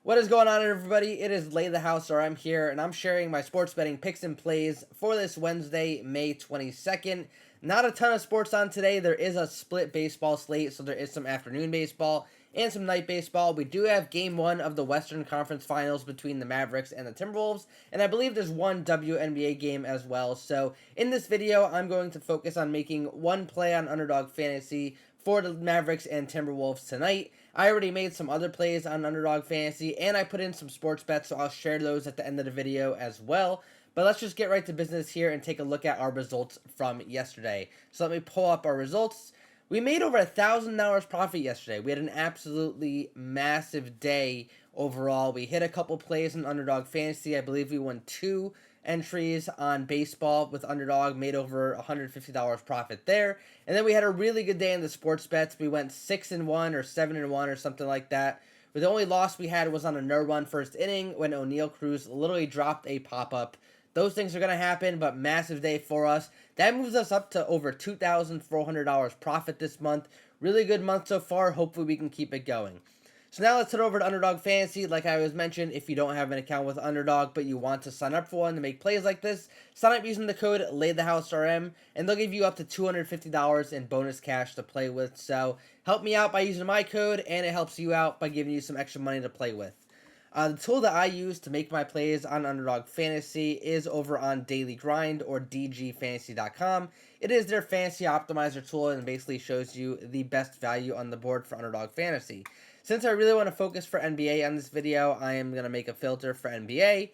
What is going on, everybody? It is Lay the House, or I'm here, and I'm sharing my sports betting picks and plays for this Wednesday, May 22nd. Not a ton of sports on today. There is a split baseball slate, so there is some afternoon baseball and some night baseball. We do have game one of the Western Conference Finals between the Mavericks and the Timberwolves, and I believe there's one WNBA game as well. So in this video, I'm going to focus on making one play on Underdog Fantasy for the Mavericks and Timberwolves tonight. I already made some other plays on Underdog Fantasy, and I put in some sports bets, so I'll share those at the end of the video as well. But let's just get right to business here and take a look at our results from yesterday. So let me pull up our results. We made over $1,000 profit yesterday. We had an absolutely massive day overall. We hit a couple plays in Underdog Fantasy. I believe we won two entries on baseball with Underdog, made over $150 profit there. And then we had a really good day in the sports bets. We went 6-1 or 7-1 or something like that. But the only loss we had was on a no run first inning when O'Neal Cruz literally dropped a pop up. Those things are going to happen, but massive day for us. That moves us up to over $2,400 profit this month. Really good month so far. Hopefully we can keep it going. So now let's head over to Underdog Fantasy. Like I was mentioned, if you don't have an account with Underdog, but you want to sign up for one to make plays like this, sign up using the code LayTheHouseRM, and they'll give you up to $250 in bonus cash to play with. So help me out by using my code, and it helps you out by giving you some extra money to play with. The tool that I use to make my plays on Underdog Fantasy is over on Daily Grind or DGFantasy.com. It is their fantasy optimizer tool and basically shows you the best value on the board for Underdog Fantasy. Since I really want to focus for NBA on this video, I am going to make a filter for NBA,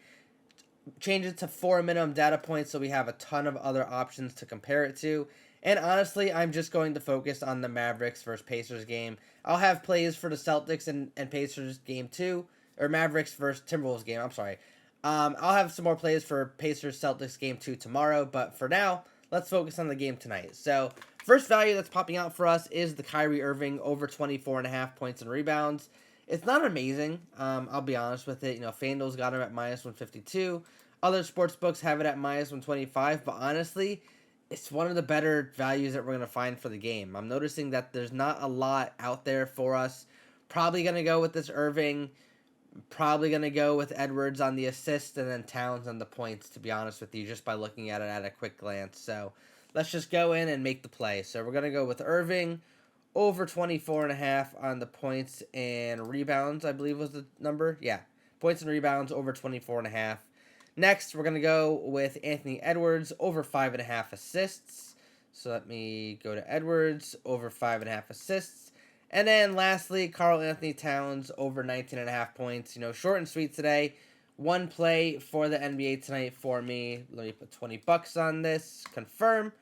change it to 4 minimum data points so we have a ton of other options to compare it to. And honestly, I'm just going to focus on the Mavericks versus Pacers game. I'll have plays for the Celtics and Pacers game 2, or Mavericks versus Timberwolves game, I'm sorry. I'll have some more plays for Pacers Celtics game 2 tomorrow, but for now, let's focus on the game tonight. So, first value that's popping out for us is the Kyrie Irving over 24.5 points and rebounds. It's not amazing, I'll be honest with it. You know, FanDuel's got him at minus 152. Other sports books have it at minus 125, but honestly, it's one of the better values that we're going to find for the game. I'm noticing that there's not a lot out there for us. Probably going to go with this Irving. Probably going to go with Edwards on the assist and then Towns on the points, to be honest with you, just by looking at it at a quick glance. So let's just go in and make the play. So we're going to go with Irving over 24.5 on the points and rebounds, I believe was the number. Yeah, points and rebounds over 24.5. Next, we're going to go with Anthony Edwards over 5.5 assists. So let me go to Edwards over 5.5 assists. And then lastly, Karl Anthony Towns over 19.5 points. You know, short and sweet today. One play for the NBA tonight for me. Let me put $20 on this. Confirm.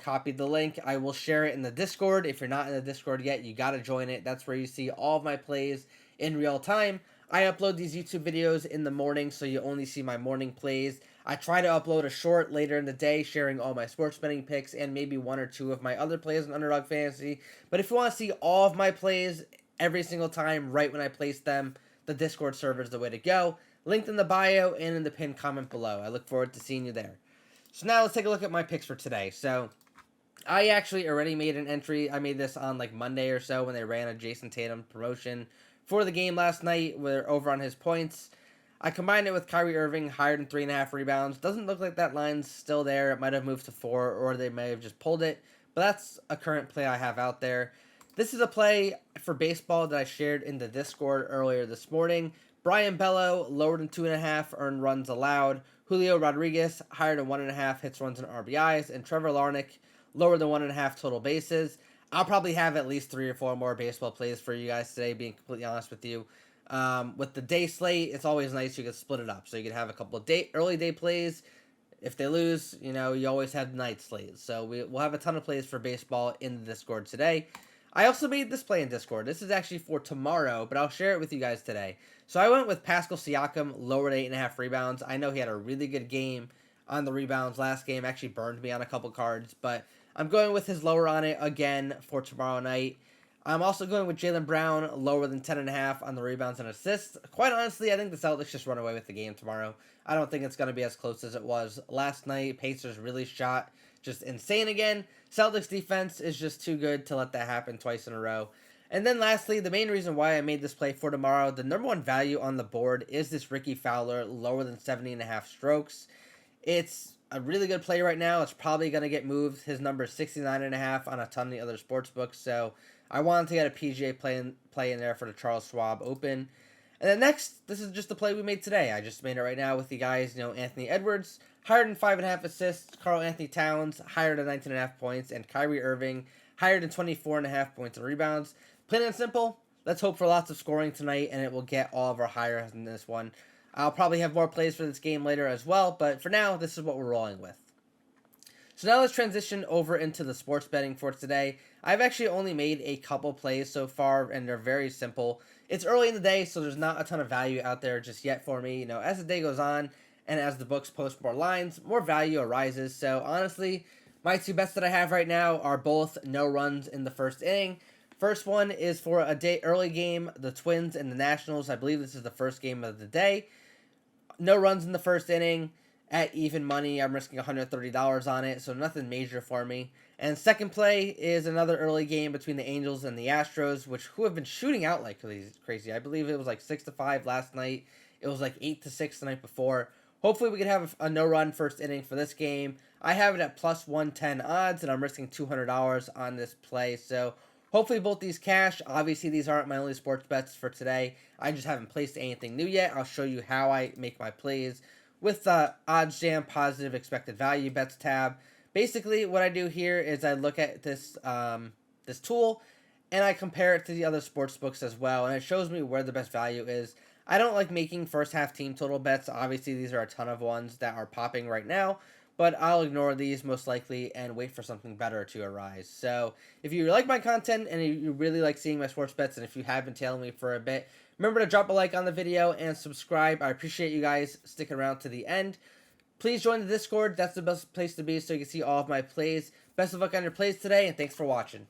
Copy the link. I will share it in the Discord. If you're not in the Discord yet, you got to join it. That's where you see all of my plays in real time. I upload these YouTube videos in the morning, so you only see my morning plays. I try to upload a short later in the day, sharing all my sports betting picks and maybe one or two of my other plays in Underdog Fantasy. But if you want to see all of my plays every single time right when I place them, the Discord server is the way to go. Linked in the bio and in the pinned comment below. I look forward to seeing you there. So now let's take a look at my picks for today. So I actually already made an entry. I made this on like Monday or so when they ran a Jason Tatum promotion for the game last night. We're over on his points. I combined it with Kyrie Irving, higher than 3.5 rebounds. Doesn't look like that line's still there. It might have moved to 4, or they may have just pulled it. But that's a current play I have out there. This is a play for baseball that I shared in the Discord earlier this morning. Brian Bello, lower than 2.5 earned runs allowed. Julio Rodriguez, higher than 1.5 hits, runs, and RBIs. And Trevor Larnach, lower than 1.5 total bases. I'll probably have at least 3 or 4 more baseball plays for you guys today, being completely honest with you. With the day slate, it's always nice you can split it up. So you can have a couple of early day plays. If they lose, you know, you always have the night slate. So we'll have a ton of plays for baseball in the Discord today. I also made this play in Discord. This is actually for tomorrow, but I'll share it with you guys today. So I went with Pascal Siakam, lower to 8.5 rebounds. I know he had a really good game on the rebounds last game. Actually burned me on a couple cards, but I'm going with his lower on it again for tomorrow night. I'm also going with Jaylen Brown, lower than 10.5 on the rebounds and assists. Quite honestly, I think the Celtics just run away with the game tomorrow. I don't think it's going to be as close as it was last night. Pacers really shot just insane again. Celtics defense is just too good to let that happen twice in a row. And then lastly, the main reason why I made this play for tomorrow, the number one value on the board is this Ricky Fowler, lower than 70.5 strokes. It's a really good play right now. It's probably going to get moved. His number is 69.5 on a ton of the other sports books. So I wanted to get a PGA play in there for the Charles Schwab Open. And then next, this is just the play we made today. I just made it right now with the guys, Anthony Edwards, higher than 5.5 assists, Karl Anthony Towns, higher than 19.5 points, and Kyrie Irving, higher than 24.5 points and rebounds. Plain and simple, let's hope for lots of scoring tonight, and it will get all of our higher in this one. I'll probably have more plays for this game later as well, but for now, this is what we're rolling with. So now let's transition over into the sports betting for today. I've actually only made a couple plays so far, and they're very simple. It's early in the day, so there's not a ton of value out there just yet for me. As the day goes on, and as the books post more lines, more value arises. So honestly, my two bets that I have right now are both no runs in the first inning. First one is for a day early game, the Twins and the Nationals. I believe this is the first game of the day. No runs in the first inning at even money. I'm risking $130 on it, so nothing major for me. And second play is another early game between the Angels and the Astros, who have been shooting out like crazy. I believe it was like 6-5 last night. It was like 8-6 the night before. Hopefully we can have a no-run first inning for this game. I have it at plus 110 odds, and I'm risking $200 on this play. So hopefully both these cash. Obviously, these aren't my only sports bets for today. I just haven't placed anything new yet. I'll show you how I make my plays with the Odds Jam Positive Expected Value Bets tab. Basically, what I do here is I look at this this tool, and I compare it to the other sports books as well, and it shows me where the best value is. I don't like making first half team total bets. Obviously, these are a ton of ones that are popping right now, but I'll ignore these most likely and wait for something better to arise. So if you like my content and you really like seeing my sports bets, and if you have been tailing me for a bit, remember to drop a like on the video and subscribe. I appreciate you guys sticking around to the end. Please join the Discord. That's the best place to be so you can see all of my plays. Best of luck on your plays today, and thanks for watching.